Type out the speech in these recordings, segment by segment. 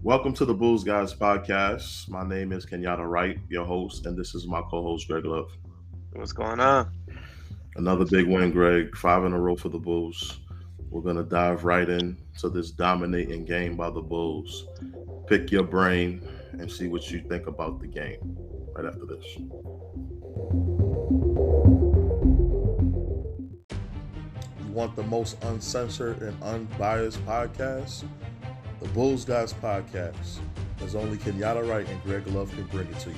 Welcome to the Bulls Guys podcast. My name is Kenyatta Wright, your host, and this is my co-host Greg Love. What's going on? Another big win, Greg. 5 in a row for the Bulls. We're gonna dive right into this dominating game by the Bulls. Pick your brain and see what you think about the game right after this. You want the most uncensored and unbiased podcast? The Bulls Guys podcast. As only Kenyatta Wright and Greg Love can bring it to you.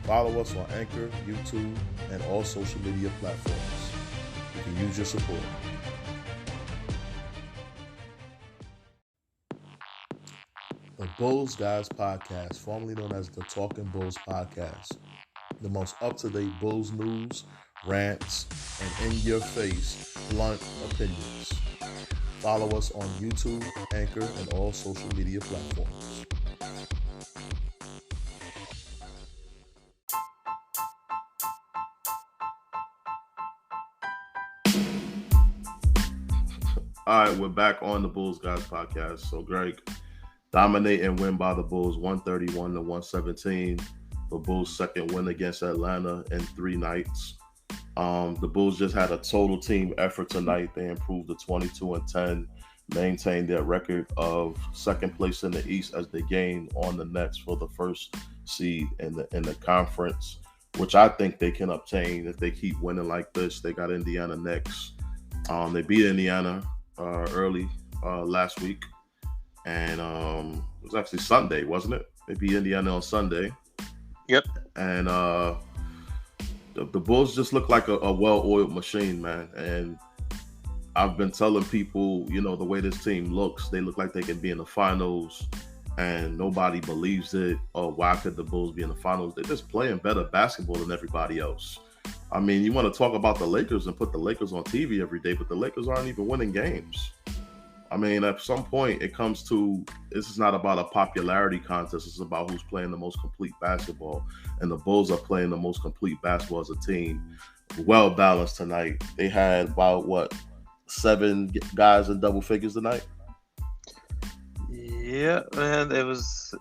Follow us on Anchor, YouTube, and all social media platforms. You can use your support. The Bulls Guys podcast, formerly known as the Talking Bulls podcast. The most up-to-date Bulls news, rants, and in-your-face, blunt opinions. Follow us on YouTube, Anchor, and all social media platforms. All right, we're back on the Bulls Guys podcast. So, Greg, dominate and win by the Bulls 131 to 117. The Bulls' second win against Atlanta in 3 nights. The Bulls just had a total team effort tonight. They improved to 22-10, maintained their record of second place in the East as they gained on the Nets for the first seed in the conference, which I think they can obtain if they keep winning like this. They got Indiana next. They beat Indiana early last week, and it was actually Sunday, wasn't it? They beat Indiana on Sunday. Yep. And the Bulls just look like a well-oiled machine, man. And I've been telling people, the way this team looks, they look like they can be in the finals, and nobody believes it. Oh, why could the Bulls be in the finals? They're just playing better basketball than everybody else. I mean, you want to talk about the Lakers and put the Lakers on TV every day, but the Lakers aren't even winning games. I mean, at some point, it comes to, this is not about a popularity contest. It's about who's playing the most complete basketball. And the Bulls are playing the most complete basketball as a team. Well balanced tonight. They had about, 7 guys in double figures tonight? Yeah, man, it was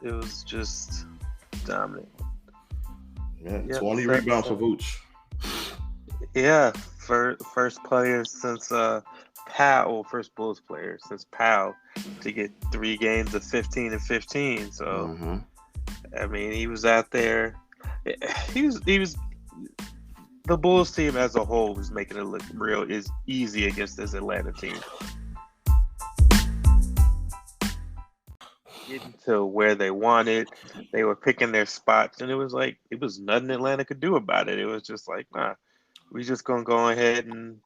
just dominant. Yeah, Yep, 20 rebounds for Vooch. Yeah, first player since Powell, first Bulls player since Powell to get 3 games of 15 and 15. So I mean, he was out there. He was the Bulls team as a whole was making it look real is easy against this Atlanta team. Getting to where they wanted, they were picking their spots, and it was nothing Atlanta could do about it. It was just like, nah, we just gonna go ahead and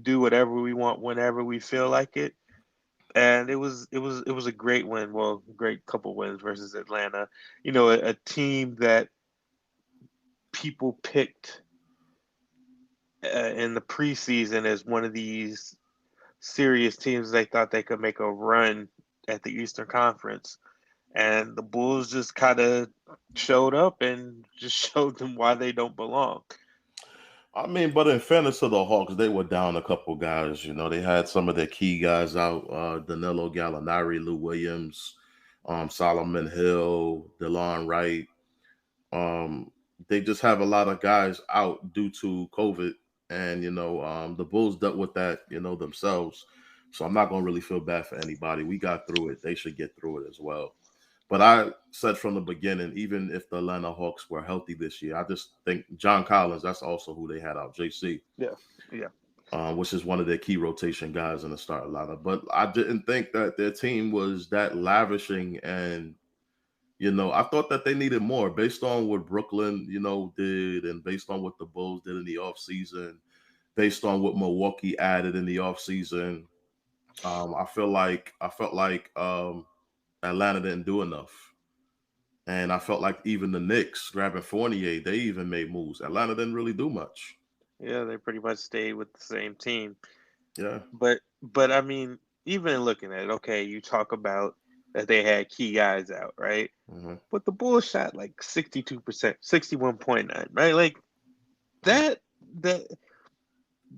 do whatever we want whenever we feel like it. And it was a great win. Well, great couple wins versus Atlanta. A team that people picked in the preseason as one of these serious teams they thought they could make a run at the Eastern Conference. And the Bulls just kind of showed up and just showed them why they don't belong. I mean, but in fairness to the Hawks, they were down a couple guys. They had some of their key guys out: Danilo Gallinari, Lou Williams, Solomon Hill, DeLon Wright. They just have a lot of guys out due to COVID, and the Bulls dealt with that, themselves. So I'm not gonna really feel bad for anybody. We got through it. They should get through it as well. But I said from the beginning, even if the Atlanta Hawks were healthy this year, I just think John Collins, that's also who they had out, JC, Yeah, yeah. which is one of their key rotation guys in the starting lineup. But I didn't think that their team was that lavishing. And, I thought that they needed more based on what Brooklyn, did, and based on what the Bulls did in the offseason, based on what Milwaukee added in the offseason. I felt like Atlanta didn't do enough. And I felt like even the Knicks grabbing Fournier, they even made moves. Atlanta didn't really do much. Yeah, they pretty much stayed with the same team. Yeah. But I mean, even looking at it, okay, you talk about that they had key guys out, right? Mm-hmm. But the Bulls shot like 62%, 61.9, right? Like that that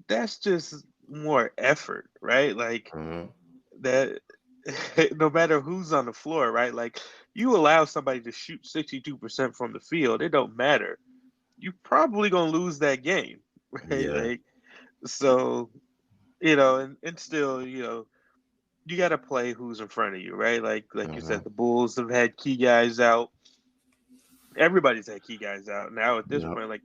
that's just more effort, right? Like Mm-hmm. that no matter who's on the floor, right? Like you allow somebody to shoot 62% from the field, it don't matter. You're probably gonna lose that game, right? Yeah. Like so, and still, you got to play who's in front of you, right? Like you Hmm. said, the Bulls have had key guys out. Everybody's had key guys out now. At this Yep. point, like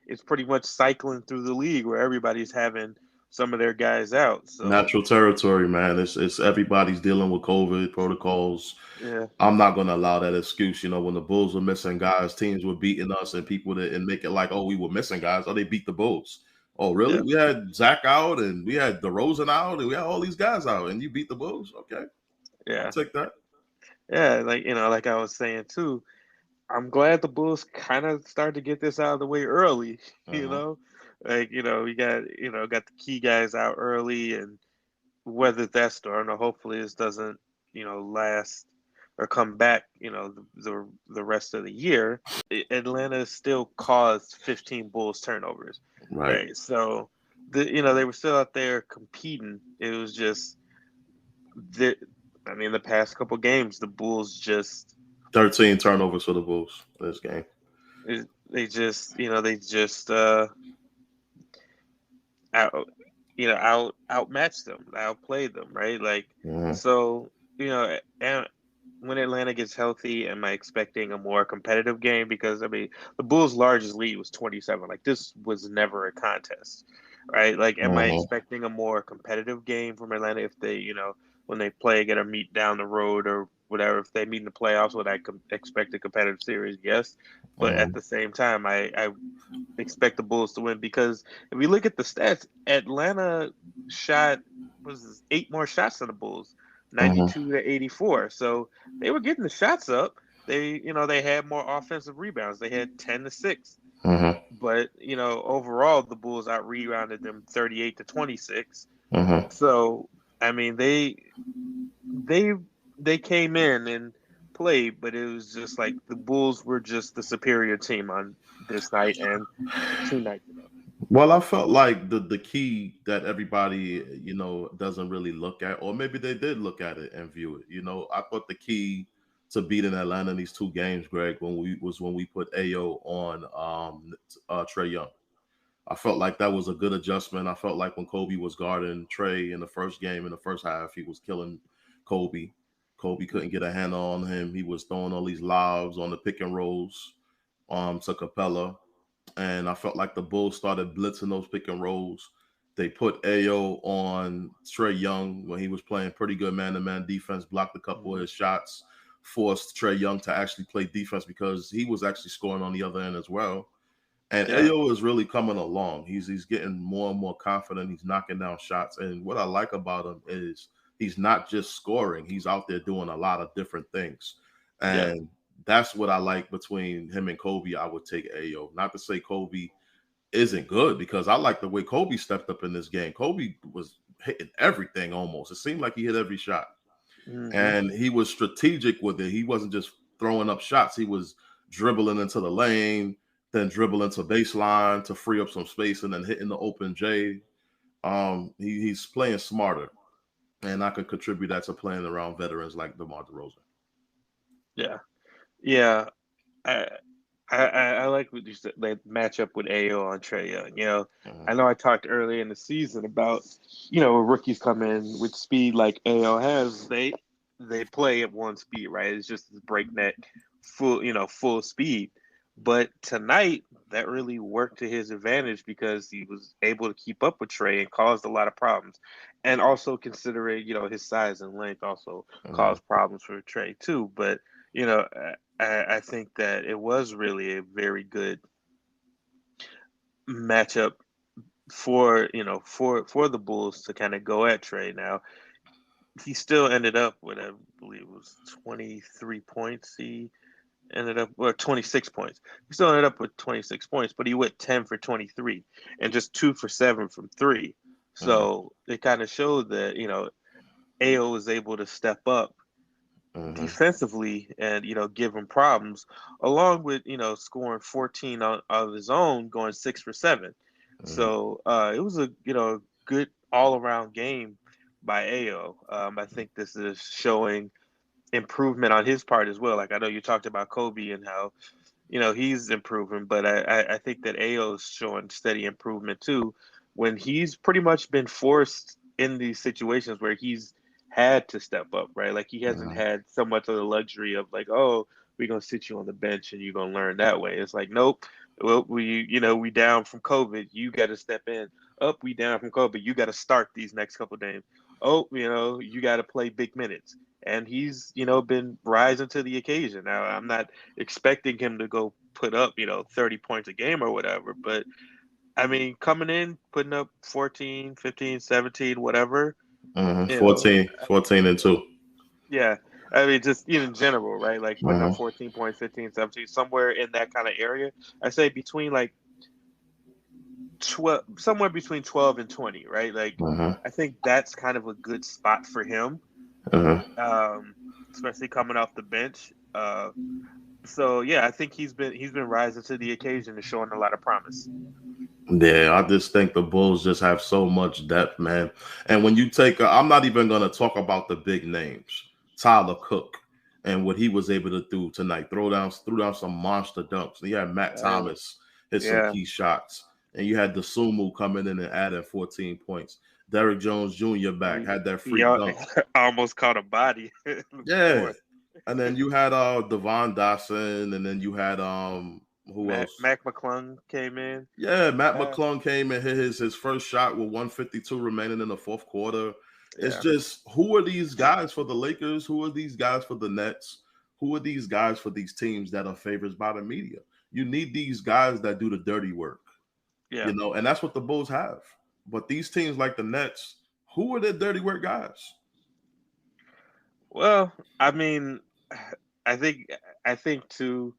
it's pretty much cycling through the league where everybody's having some of their guys out. So Natural territory, man. It's everybody's dealing with COVID protocols. yeah, I'm not going to allow that excuse. When the Bulls were missing guys, teams were beating us, and people that and make it like, oh, we were missing guys. Oh, they beat the Bulls. Oh, really? yeah, We had Zach out, and we had DeRozan out, and we had all these guys out, and you beat the Bulls. Okay, I'll yeah, take that. yeah. Like like I was saying too. I'm glad the Bulls kind of started to get this out of the way early. You Hmm. know, like we got got the key guys out early, and whether that's storm or hopefully this doesn't last or come back the rest of the year. Atlanta still caused 15 Bulls turnovers, Right. right? So they were still out there competing. It was just the the past couple games the Bulls just 13 turnovers for the Bulls this game. they just they just out outmatched them, outplayed them, right? Like Hmm. so, and when Atlanta gets healthy, am I expecting a more competitive game? Because the Bulls' largest lead was 27. Like this was never a contest, right? Like, am I Hmm. expecting a more competitive game from Atlanta if they, when they play, get a meet down the road or whatever? If they meet in the playoffs, would I expect a competitive series? Yes, but at Hmm. the same time, I expect the Bulls to win because if we look at the stats, Atlanta shot was this, 8 more shots than the Bulls, Hmm. 92 to 84. So they were getting the shots up. They had more offensive rebounds. They had 10 to 6. Hmm. But, overall the Bulls out rebounded them 38 to 26. Hmm. So, I mean, they they came in and played, but it was just like the Bulls were just the superior team on this night and 2 nights ago. Well, I felt like the key that everybody doesn't really look at, or maybe they did look at it and view it. I thought the key to beating Atlanta in these two games, Greg, when we put Ao on Trey Young. I felt like that was a good adjustment. I felt like when Kobe was guarding Trey in the first game, in the first half, he was killing Kobe. Kobe couldn't get a handle on him. He was throwing all these lobs on the pick and rolls to Capella. And I felt like the Bulls started blitzing those pick and rolls. They put Ao on Trey Young when he was playing pretty good man-to-man defense, blocked a couple of Mhm. his shots, forced Trey Young to actually play defense because he was actually scoring on the other end as well. And Yeah, Ao is really coming along. He's getting more and more confident. He's knocking down shots. And what I like about him is he's not just scoring. He's out there doing a lot of different things. yeah, And that's what I like between him and Kobe. I would take Ao. Not to say Kobe isn't good because I like the way Kobe stepped up in this game. Kobe was hitting everything almost. It seemed like he hit every shot. hmm, And he was strategic with it. He wasn't just throwing up shots. He was dribbling into the lane, then dribbling to baseline to free up some space, and then hitting the open J. He's playing smarter, and I could contribute that to playing around veterans like DeMar DeRozan. yeah, yeah. I, I like what you said. That matchup with Ao on Trey Young. Mhm. I know I talked early in the season about rookies come in with speed like Ao has. They play at one speed, right? It's just breakneck, full speed. But tonight, that really worked to his advantage because he was able to keep up with Trey and caused a lot of problems. And also considering, his size and length also Mhm. caused problems for Trey too. But, you know, I think that it was really a very good matchup for, for the Bulls to kind of go at Trey. Now, he still ended up with, I believe it was 23 points. He ended up, or 26 points. He still ended up with 26 points, but he went 10 for 23 and just 2 for 7 from three. Mhm. So it kind of showed that, AO was able to step up Mhm. defensively and, give him problems, along with, scoring 14 of his own, going 6 for 7. Mhm. So it was a, good all around game by Ao. I think this is showing improvement on his part as well. Like I know you talked about Kobe and how he's improving, but I think that Ao's showing steady improvement too. When he's pretty much been forced in these situations where he's had to step up, right? Like he hasn't Mhm. had so much of the luxury of like, oh, we're gonna sit you on the bench and you're gonna learn that way. It's like, nope. Well, we down from COVID. You got to step in. Up, we down from COVID. You got to start these next couple of games. Oh, you got to play big minutes. And he's, been rising to the occasion. Now, I'm not expecting him to go put up, 30 points a game or whatever. But I mean, coming in, putting up 14, 15, 17, whatever, Mhm. you know, 14 and 2. yeah. I mean, just in general, right? Like putting up Mhm. 14 points, 15, 17, somewhere in that kind of area. I say between like 12, somewhere between 12 and 20, right? Like, Mhm. I think that's kind of a good spot for him, Mhm. um, especially coming off the bench. So yeah, I think he's been rising to the occasion and showing a lot of promise. Yeah, I just think the Bulls just have so much depth, man. And when you take, I'm not even going to talk about the big names, Tyler Cook, and what he was able to do tonight. Threw down some monster dunks. You had Matt Hey, Thomas hit some yeah, key shots, and you had the Sumu coming in and adding 14 points. Derrick Jones Jr. back he, had that he freak dunk. almost caught a body in the Yeah, fourth. and then you had Devon Dotson, and then you had who else? Mac McClung came in. Yeah, Matt Uh, McClung came and hit his first shot with 152 remaining in the fourth quarter. It's yeah, just, who are these guys for the Lakers? Who are these guys for the Nets? Who are these guys for these teams that are favorites by the media? You need these guys that do the dirty work, yeah. and that's what the Bulls have. But these teams like the Nets, who are the dirty work guys? Well, I mean, I think I think too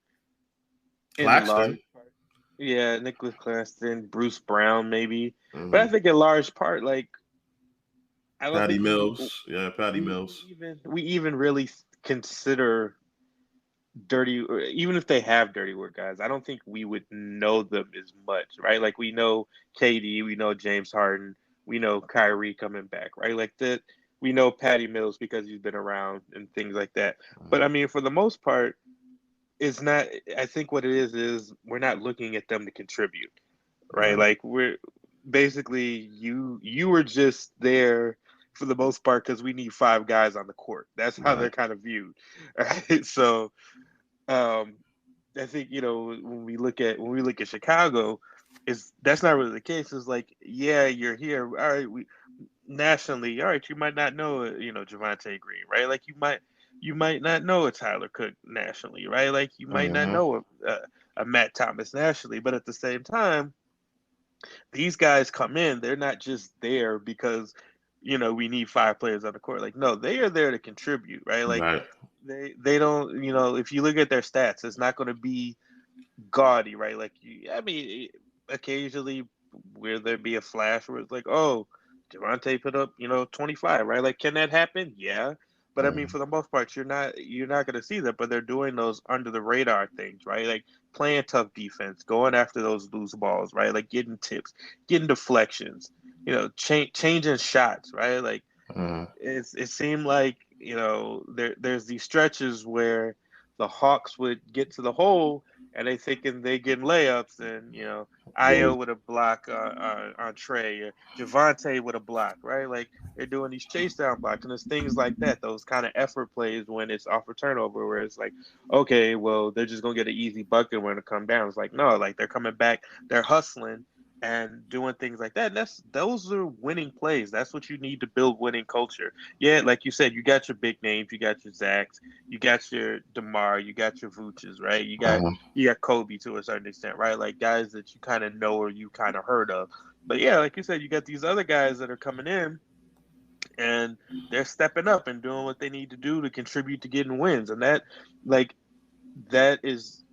in Claxton, large part, yeah, Nicholas Claxton, Bruce Brown, maybe, but I hmm think in large part, like I don't Patty think Mills. Yeah, Patty we Mills. even really consider dirty, or even if they have dirty work guys, I don't think we would know them as much, right? Like we know KD, we know James Harden, we know Kyrie coming back, right? Like that, we know Patty Mills because he's been around and things like that. But I mean, for the most part, it's not. I think what it is we're not looking at them to contribute, right? Right, Like we're basically you were just there for the most part because we need five guys on the court. That's how they're right, kind of viewed, right? So um, I think when we look at Chicago, is that's not really the case. It's like, yeah, you're here. All right, we nationally, all right, you might not know, Javante Green, right? Like you might not know a Tyler Cook nationally, right? Like you might not hmm know a Matt Thomas nationally, but at the same time, these guys come in, they're not just there because we need five players on the court. Like no, they are there to contribute, right? Like right, they don't, if you look at their stats, it's not going to be gaudy, right? Like I mean, occasionally will there be a flash where it's like, oh, Durante put up, 25, right? Like, can that happen? Yeah. But I mean, hmm for the most part, you're not going to see that. But they're doing those under the radar things, right? Like playing tough defense, going after those loose balls, right? Like getting tips, getting deflections, changing shots, right? Like hmm it seemed like there's these stretches where the Hawks would get to the hole and they thinking they getting layups and yeah, Io with a block on Trey or Javante with a block, right? Like they're doing these chase down blocks and it's things like that. Those kind of effort plays when it's off a turnover where it's like, okay, well they're just gonna get an easy bucket when it come down. It's like no, like they're coming back, they're hustling and doing things like that. And those are winning plays. That's what you need to build winning culture. Yeah, like you said, you got your big names, you got your Zacks, you got your DeMar, you got your Vooches, right? You got uh-huh. you got Kobe to a certain extent, right? Like guys that you kind of know or you kind of heard of. But yeah, like you said, you got these other guys that are coming in and they're stepping up and doing what they need to do to contribute to getting wins. And like that is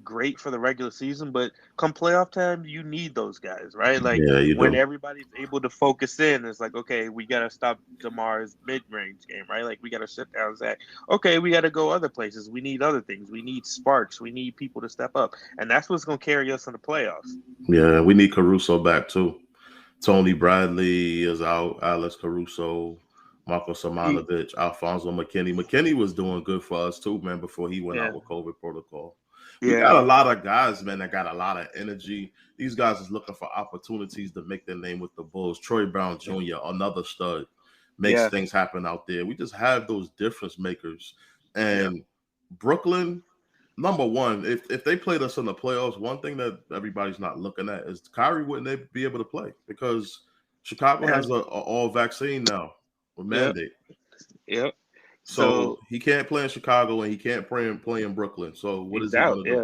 great for the regular season, but come playoff time, you need those guys, right? Like Yeah, you when do. everybody's able to focus in, it's like, okay, we got to stop DeMar's mid-range game, right? Like we got to shut down Zach. Okay, we got to go other places. We need other things. We need sparks. We need people to step up, and that's what's going to carry us in the playoffs. Yeah, we need Caruso back too. Tony Bradley is out. Alex Caruso, Marco He, Simonovic, Alfonso McKinney. McKinney was doing good for us too, man. Before he went out yeah, with COVID protocol, we got a yeah, lot of guys, man, that got a lot of energy. These guys is looking for opportunities to make their name with the Bulls. Troy Brown Jr., another stud, makes yeah, things happen out there. We just have those difference makers, yeah, and Brooklyn. Number one, if they played us in the playoffs, one thing that everybody's not looking at is Kyrie wouldn't be able to play because Chicago yeah, has a all vaccine now, a yep, mandate. yep. So So he can't play in Chicago and he can't play in Brooklyn. So what is he's he out. gonna do?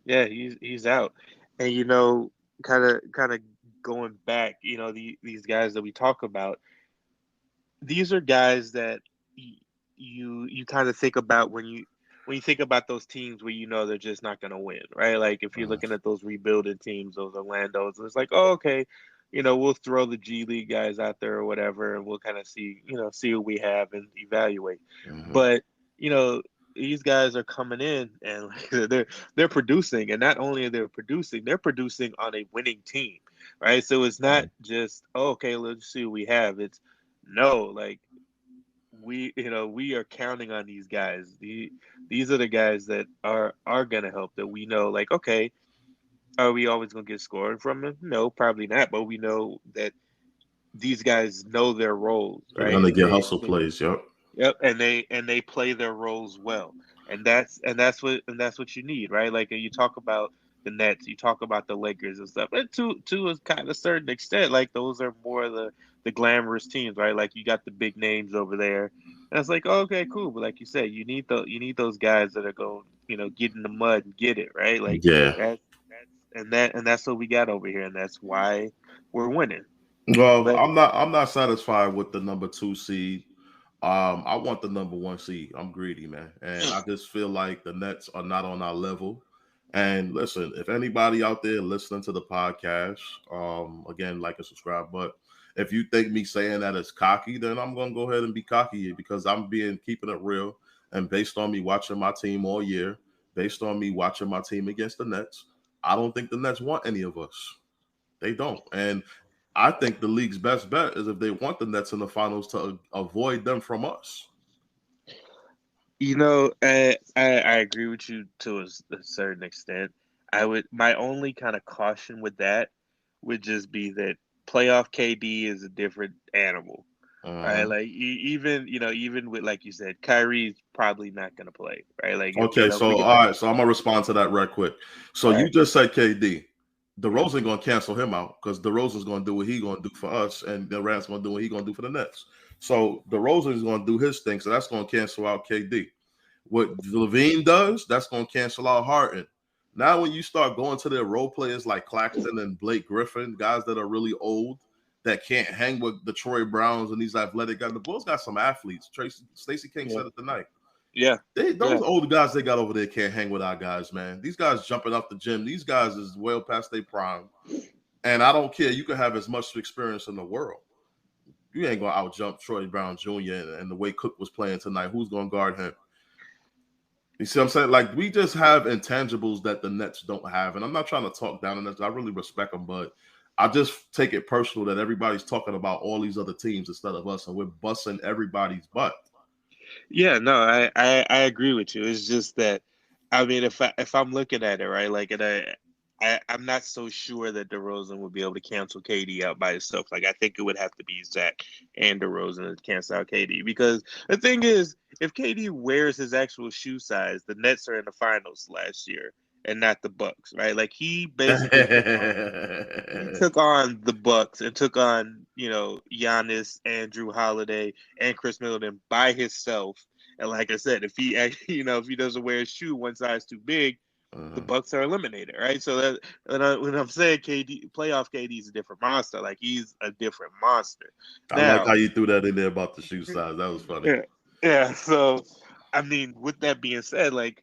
Yeah, yeah, he's out. And kind of going back, these guys that we talk about, these are guys that you kind of think about when you think about those teams where they're just not going to win, right? Like if you're Uh, looking at those rebuilding teams, those Orlando's, it's like, oh, okay, we'll throw the G League guys out there or whatever, and we'll kind of see what we have and evaluate. mhm. But you know, these guys are coming in and like, they're producing, and not only are they producing, they're producing on a winning team, right? So it's not Right. just, oh, okay, let's see what we have. It's no, like we are counting on these guys. These are the guys that are gonna help. That we know, like, okay, are we always gonna get scoring from them? No, probably not. But we know that these guys know their roles, They're right? gonna And get hustle plays. Yep. yep, and they play their roles well, and that's what you need, right? Like you talk about the Nets, you talk about the Lakers and stuff, and to a kind of certain extent, like those are more the glamorous teams, right? Like you got the big names over there, and it's like, okay, cool, but like you said, you need those guys that are going, get in the mud and get it, right? Like Yeah. that's what we got over here, and that's why we're winning. Well, But I'm not satisfied with the number two seed. I want the number one seed. I'm greedy, man, and I just feel like the Nets are not on our level. And listen, if anybody out there listening to the podcast, again, like and subscribe. But if you think me saying that is cocky, then I'm gonna go ahead and be cocky here because I'm being keeping it real and based on me watching my team all year, based on me watching my team against the Nets. I don't think the Nets want any of us. They don't. And I think the league's best bet is if they want the Nets in the finals to avoid them from us. I agree with you to a certain extent. My only kind of caution with that would just be that playoff KD is a different animal, right? Uh-huh. Like even with, like you said, Kyrie's probably not going to play, right? Like Okay, if we so get all that, right, so I'm gonna respond to that right quick. So all you right, just said KD. yeah, DeRozan gonna cancel him out because DeRozan's gonna do what he gonna do for us, and Durant's gonna do what he gonna do for the Nets. So DeRozan is gonna do his thing, so that's gonna cancel out KD. What Levine does, that's gonna cancel out Harden. Now, when you start going to their role players like Claxton and Blake Griffin, guys that are really old that can't hang with the Troy Browns and these athletic guys, the Bulls got some athletes. Stacey King yeah, said it tonight. yeah, Those yeah, old guys they got over there can't hang with our guys, man. These guys jumping off the gym. These guys is well past their prime. And I don't care. You can have as much experience in the world. You ain't gonna out jump Troy Brown Jr. and the way Cook was playing tonight. Who's gonna guard him? You see what I'm saying? Like we just have intangibles that the Nets don't have. And I'm not trying to talk down on this. I really respect them, but I just take it personal that everybody's talking about all these other teams instead of us, and we're busting everybody's butt. yeah. No, I agree with you. It's just that, I mean, if I'm looking at it right, like, and I'm not so sure that DeRozan would be able to cancel KD out by himself. Like I think it would have to be Zach and DeRozan to cancel out KD, because the thing is, if KD wears his actual shoe size, the Nets are in the finals last year and not the Bucks, right? Like he basically took on the Bucks and took on, Giannis, Andrew Holiday, and Chris Middleton by himself. And like I said, if he actually, if he doesn't wear a shoe one size too big, the Uh-huh. Bucks are eliminated, right? So that when I'm saying KD playoff, KD is a different monster. Like he's a different monster. I like Now, how you threw that in there about the shoe size. That was funny. yeah, yeah. So I mean, with that being said, like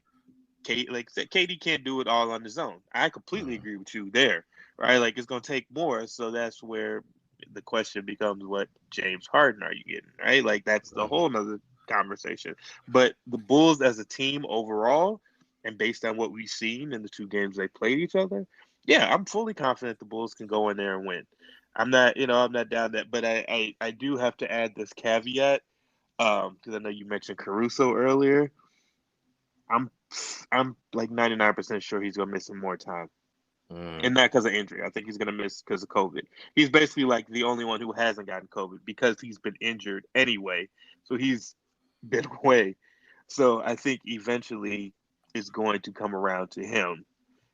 I said, KD can't do it all on his own. I completely Uh-huh. agree with you there, right? Like it's gonna take more. So that's where the question becomes, what James Harden are you getting, right? Like that's the Uh-huh. whole nother conversation. But the Bulls as a team overall, and based on what we've seen in the two games they played each other, yeah, I'm fully confident the Bulls can go in there and win. I'm not down that, but I do have to add this caveat, because I know you mentioned Caruso earlier. I'm I'm like 99% sure he's gonna miss some more time, Mm. and not because of injury. I think he's gonna miss because of COVID. He's basically like the only one who hasn't gotten COVID because he's been injured anyway. So he's been away. So I think eventually it's going to come around to him,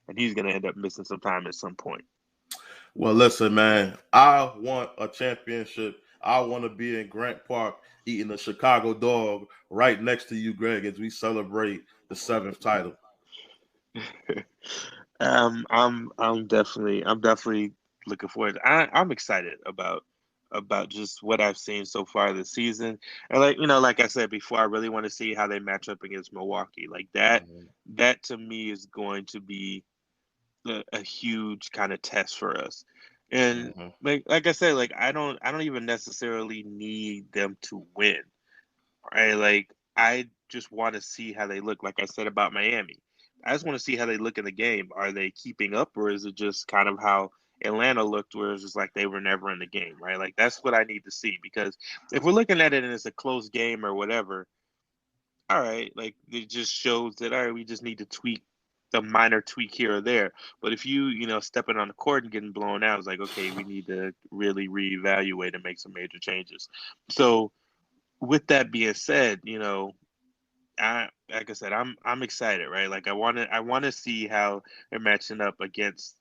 and he's gonna end up missing some time at some point. Well, listen, man, I want a championship. I want to be in Grant Park eating a Chicago dog right next to you, Greg, as we celebrate the seventh title. I'm definitely looking forward. I'm excited about just what I've seen so far this season, and like I said before, I really want to see how they match up against Milwaukee. Like that, Mhm. that to me is going to be a huge kind of test for us. And Mhm. like I said, like I don't even necessarily need them to win. Right? Like I just want to see how they look. Like I said about Miami, I just want to see how they look in the game. Are they keeping up, or is it just kind of how Atlanta looked, where it's just like they were never in the game, right? Like that's what I need to see because if we're looking at it and it's a close game or whatever, all right, like it just shows that all right, we just need to tweak the minor tweak here or there. But if stepping on the court and getting blown out, it's like okay, we need to really reevaluate and make some major changes. So with that being said, I like I said, I'm excited, right? Like I want to see how they're matching up against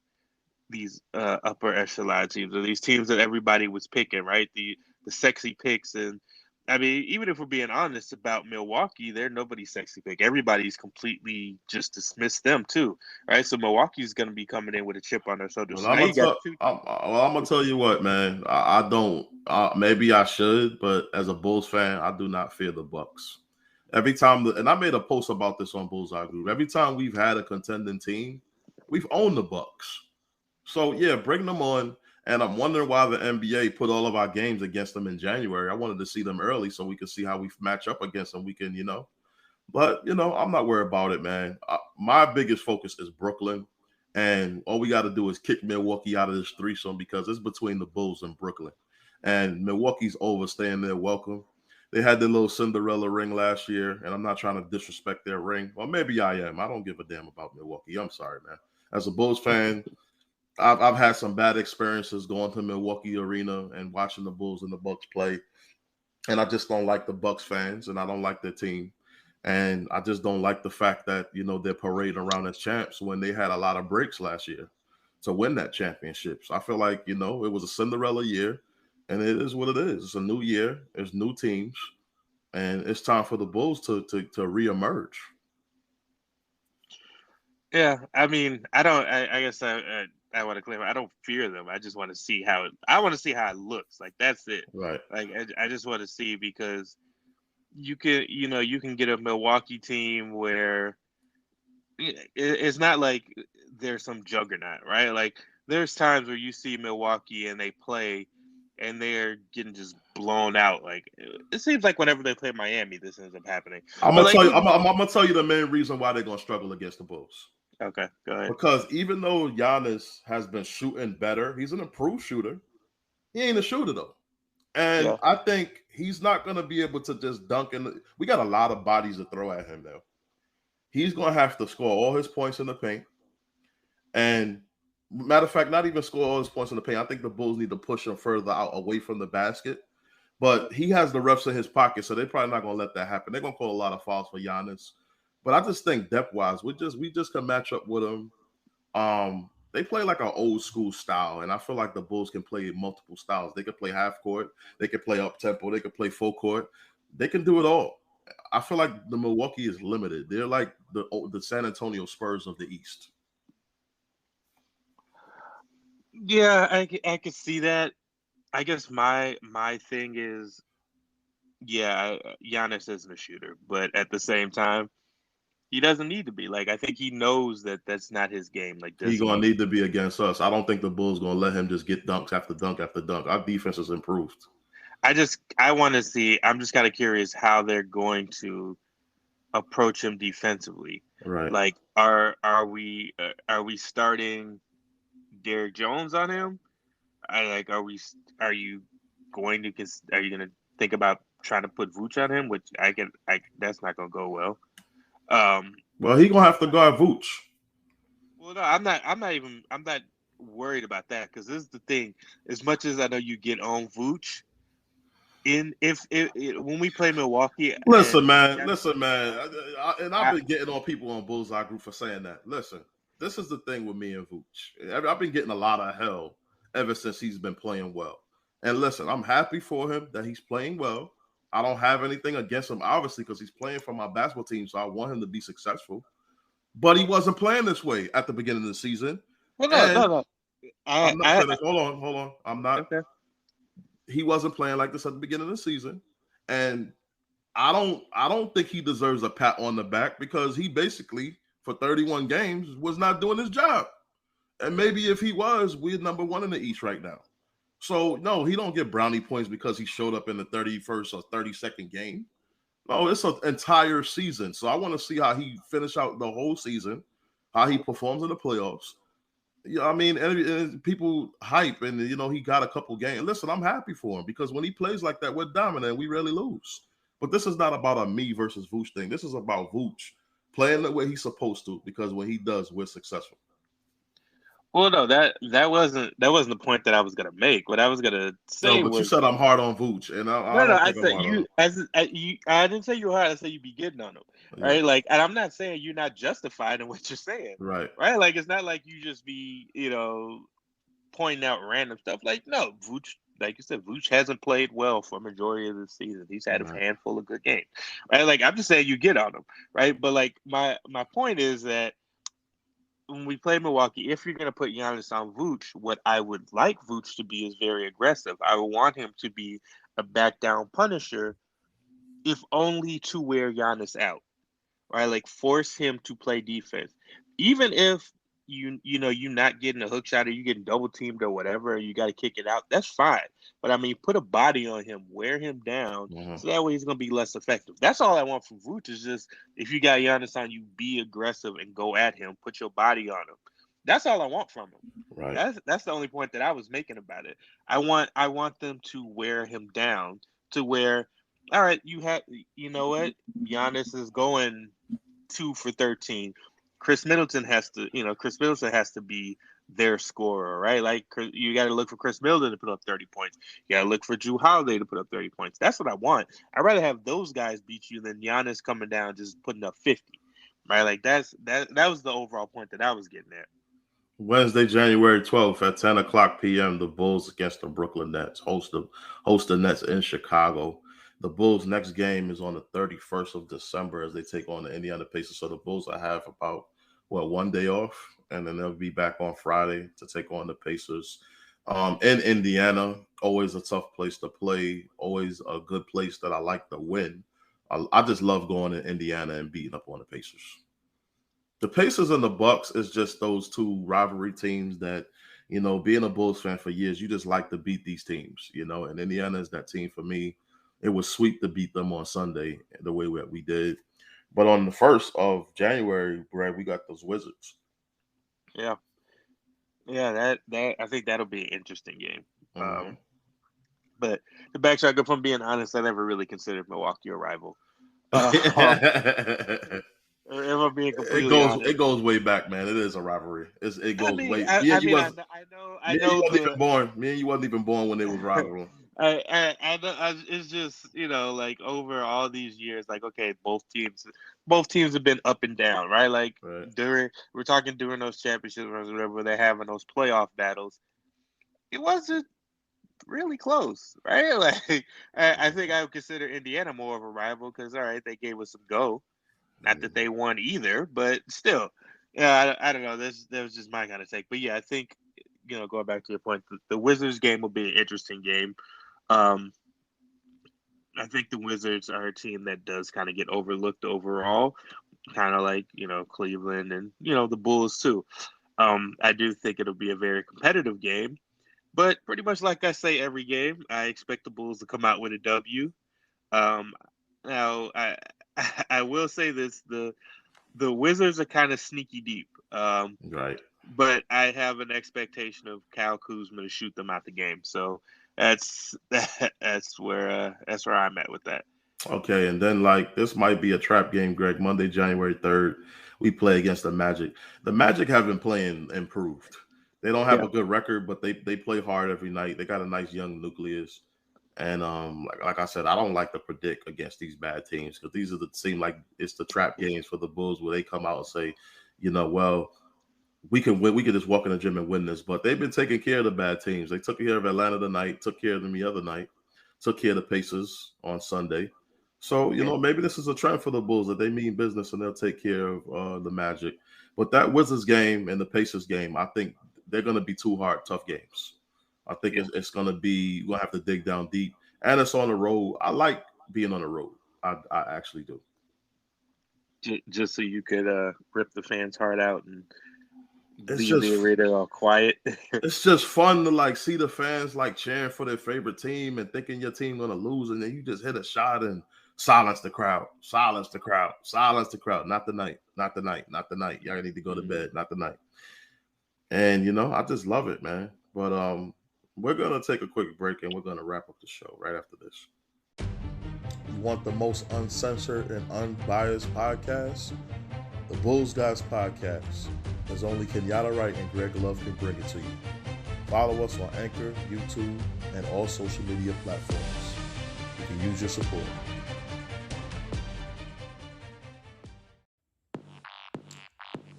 these upper echelon teams or these teams that everybody was picking, right? The sexy picks, and I mean, even if we're being honest about Milwaukee, they're nobody's sexy pick. Everybody's completely just dismissed them too, right? So Milwaukee's going to be coming in with a chip on their shoulder. Well, So now you got two. I'm gonna tell you what, man. I don't. Maybe I should, but as a Bulls fan, I do not fear the Bucks. Every time, and I made a post about this on Bullseye Group. Every time we've had a contending team, we've owned the Bucks. So yeah, bring them on. And I'm wondering why the NBA put all of our games against them in January. I wanted to see them early so we could see how we match up against them. We can, But I'm not worried about it, man. My biggest focus is Brooklyn, and all we got to do is kick Milwaukee out of this threesome because it's between the Bulls and Brooklyn, and Milwaukee's overstaying their welcome. They had their little Cinderella ring last year, and I'm not trying to disrespect their ring. Well, maybe I am. I don't give a damn about Milwaukee. I'm sorry, man. As a Bulls fan, I've had some bad experiences going to Milwaukee Arena and watching the Bulls and the Bucks play, and I just don't like the Bucks fans, and I don't like their team, and I just don't like the fact that they're parading around as champs when they had a lot of breaks last year to win that championship. So I feel like it was a Cinderella year, and it is what it is. It's a new year. There's new teams, and it's time for the Bulls to reemerge. Yeah, I mean, I don't. I guess I want to claim I don't fear them. I just want to see how I want to see how it looks. Like that's it. Right. Like I just want to see because you can get a Milwaukee team where it's not like there's some juggernaut, right? Like there's times where you see Milwaukee and they play and they're getting just blown out. Like it seems like whenever they play Miami, this ends up happening. I'm But gonna like tell you. even I'm gonna tell you the main reason why they're gonna struggle against the Bulls. okay, go ahead. Because even though Giannis has been shooting better, he's an improved shooter. He ain't a shooter though. And Yeah. I think he's not going to be able to just dunk in. We got a lot of bodies to throw at him now. He's going to have to score all his points in the paint. And matter of fact, not even score all his points in the paint. I think the Bulls need to push him further out away from the basket. But he has the refs in his pocket, so they're probably not going to let that happen. They're going to call a lot of fouls for Giannis. But I just think depth wise, we just can match up with him. They play like an old school style, and I feel like the Bulls can play multiple styles. They can play half court, they can play up tempo, they can play full court. They can do it all. I feel like the Milwaukee is limited. They're like the San Antonio Spurs of the East. Yeah, I could see that. I guess my thing is, yeah, Giannis isn't a shooter, but at the same time, he doesn't need to be. Like I think he knows that that's not his game. Like He does gonna he? need to be against us. I don't think the Bulls gonna let him just get dunks after dunk after dunk. Our defense has improved. I want to see. I'm just kind of curious how they're going to approach him defensively. Right. Like are we starting Derrick Jones on him? Are you going to are you going to think about trying to put Vooch on him? Which that's not going to go well. Well, he gonna have to guard Vooch. Well, no, I'm not worried about that because this is the thing. As much as I know you get on Vooch, in if when we play Milwaukee Listen, and man. Listen, man. And I've I, been getting on people on Bullseye Group for saying that. Listen, this is the thing with me and Vooch. I've been getting a lot of hell ever since he's been playing well. And listen, I'm happy for him that he's playing well. I don't have anything against him, obviously, because he's playing for my basketball team, so I want him to be successful. But he wasn't playing this way at the beginning of the season. well, And no. I'm not finished. Hold on. I'm not. Okay. He wasn't playing like this at the beginning of the season. And I don't think he deserves a pat on the back because he basically for 31 games was not doing his job. And maybe if he was, we're number one in the East right now. So no, he don't get brownie points because he showed up in the 31st or 32nd game. No, it's an entire season. So I want to see how he finish out the whole season, how he performs in the playoffs. Yeah, I mean, and people hype, and he got a couple games. Listen, I'm happy for him because when he plays like that, we're dominant. We rarely lose. But this is not about a me versus Vooch thing. This is about Vooch playing the way he's supposed to because when he does, we're successful. Well, no, that wasn't the point that I was gonna make. What I was gonna No, say but you was said I'm hard on Vooch, and I no. don't I think I'm said hard on you you. I didn't say you were hard. I said you be getting on them, him. Yeah, right? Like, and I'm not saying you're not justified in what you're saying, right. right? Like, it's not like you just be pointing out random stuff. Like, no, Vooch, like you said, Vooch hasn't played well for a majority of the season. He's had a Right. handful of good games, right? Like, I'm just saying you get on him, right? But like my point is that when we play Milwaukee, if you're going to put Giannis on Vooch, what I would like Vooch to be is very aggressive. I would want him to be a back down punisher, if only to wear Giannis out, right? Like force him to play defense, even if you're not getting a hook shot or you getting double teamed or whatever, you got to kick it out. That's fine, but I mean, put a body on him, wear him down, Mhm. so that way he's gonna be less effective. That's all I want from Vooch is just if you got Giannis on you, be aggressive and go at him, put your body on him. That's all I want from him. Right. That's the only point that I was making about it. I want them to wear him down to where, all right, you know what, Giannis is going 2 for 13. Chris Middleton has to be their scorer, right? Like you got to look for Chris Middleton to put up 30 points. You got to look for Drew Holiday to put up 30 points. That's what I want. I'd rather have those guys beat you than Giannis coming down just putting up 50, right? Like that was the overall point that I was getting at. Wednesday, January 12th at 10 o'clock p.m., the Bulls against the Brooklyn Nets, host the Nets in Chicago. The Bulls' next game is on the 31st of December as they take on the Indiana Pacers. So the Bulls will have about, one day off, and then they'll be back on Friday to take on the Pacers. In Indiana, always a tough place to play, always a good place that I like to win. I just love going to Indiana and beating up on the Pacers. The Pacers and the Bucks is just those two rivalry teams that, being a Bulls fan for years, you just like to beat these teams, and Indiana is that team for me. It was sweet to beat them on Sunday the way that we did. But on the 1st of January, Brad, we got those Wizards. Yeah, yeah. That I think that'll be an interesting game. Mm-hmm. But the backtrack, if I'm being honest, I never really considered Milwaukee a rival. Uh, if I'm being it completely goes honest. it goes way back, man. It is a rivalry. It goes way. Me and you was I me and you know wasn't even the. born. Me and you wasn't even born when they was rivaling. It's just like over all these years, like okay, both teams have been up and down, right? Like Right. we're talking during those championship runs, or whatever, where they're having those playoff battles. It wasn't really close, right? Like I think I would consider Indiana more of a rival because all right, they gave us some go. Not that they won either, but still, yeah, I don't know. That was just my kind of take. But yeah, I think going back to your point, the Wizards game will be an interesting game. Um, I think the Wizards are a team that does kind of get overlooked overall, kind of like Cleveland and the Bulls too. I do think it'll be a very competitive game, but pretty much like I say every game, I expect the Bulls to come out with a W. Um, now I will say this: the Wizards are kind of sneaky deep. Right. but I have an expectation of Kyle Kuzma to shoot them out the game. So that's that's where I'm at with that. Okay, and then like this might be a trap game, Greg. Monday, January 3rd, we play against the Magic. The Magic have been playing improved. They don't have Yeah, a good record, but they play hard every night. They got a nice young nucleus. And like I said, I don't like to predict against these bad teams because these are the seem like it's the trap games for the Bulls where they come out and say, well, we can win. We can just walk in the gym and win this. But they've been taking care of the bad teams. They took care of Atlanta tonight, took care of them the other night, took care of the Pacers on Sunday. So, yeah, maybe this is a trend for the Bulls that they mean business and they'll take care of the Magic. But that Wizards game and the Pacers game, I think they're going to be two hard, tough games. I think yeah. it's going to be, we're going to have to dig down deep. And it's on the road. I like being on the road. I actually do. Just so you could rip the fans' heart out and It's leave just the arena all quiet. it's just fun to like see the fans like cheering for their favorite team and thinking your team gonna lose, and then you just hit a shot and silence the crowd, silence the crowd, silence the crowd. Not tonight, not tonight, not tonight. Y'all need to go to bed, not tonight. And I just love it, man. But we're gonna take a quick break and we're gonna wrap up the show right after this. You want the most uncensored and unbiased podcast? The Bulls Guys Podcast. As only Kenyatta and Greg Love can bring it to you. Follow us on Anchor, YouTube, and all social media platforms. You can use your support.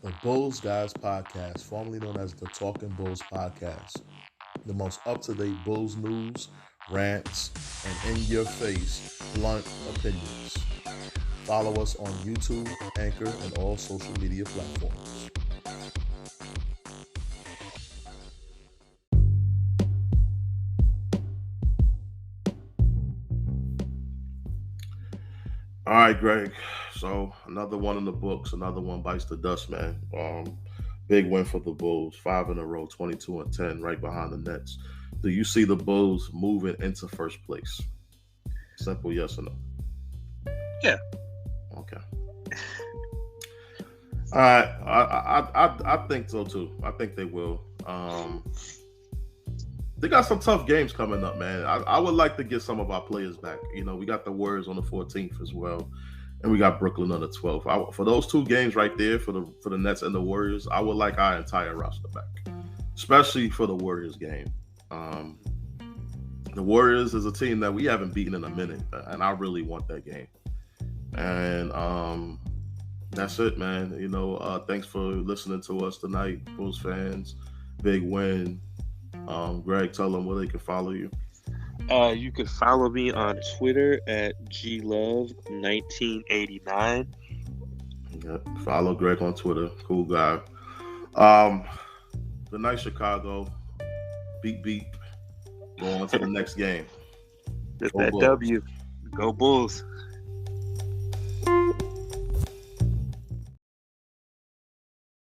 The Bulls Guys Podcast, formerly known as the Talking Bulls Podcast. The most up-to-date Bulls news, rants, and in-your-face, blunt opinions. Follow us on YouTube, Anchor, and all social media platforms. All right, Greg. So another one in the books, another one bites the dust, man. Big win for the Bulls, 5 in a row, 22-10, right behind the Nets. Do you see the Bulls moving into first place? Simple yes or no. Yeah. Okay. All right. I think so too. I think they will. They got some tough games coming up, man. I would like to get some of our players back. We got the Warriors on the 14th as well, and we got Brooklyn on the 12th. For those two games right there, for the Nets and the Warriors, I would like our entire roster back, especially for the Warriors game. The Warriors is a team that we haven't beaten in a minute, and I really want that game. And that's it, man. Thanks for listening to us tonight, Bulls fans. Big win. Greg, tell them where they can follow you. You can follow me on Twitter at glove1989. Yeah, follow Greg on Twitter. Cool guy. Good night, Chicago. Beep beep. Go on to the next game. Get Go that Bulls. W. Go Bulls.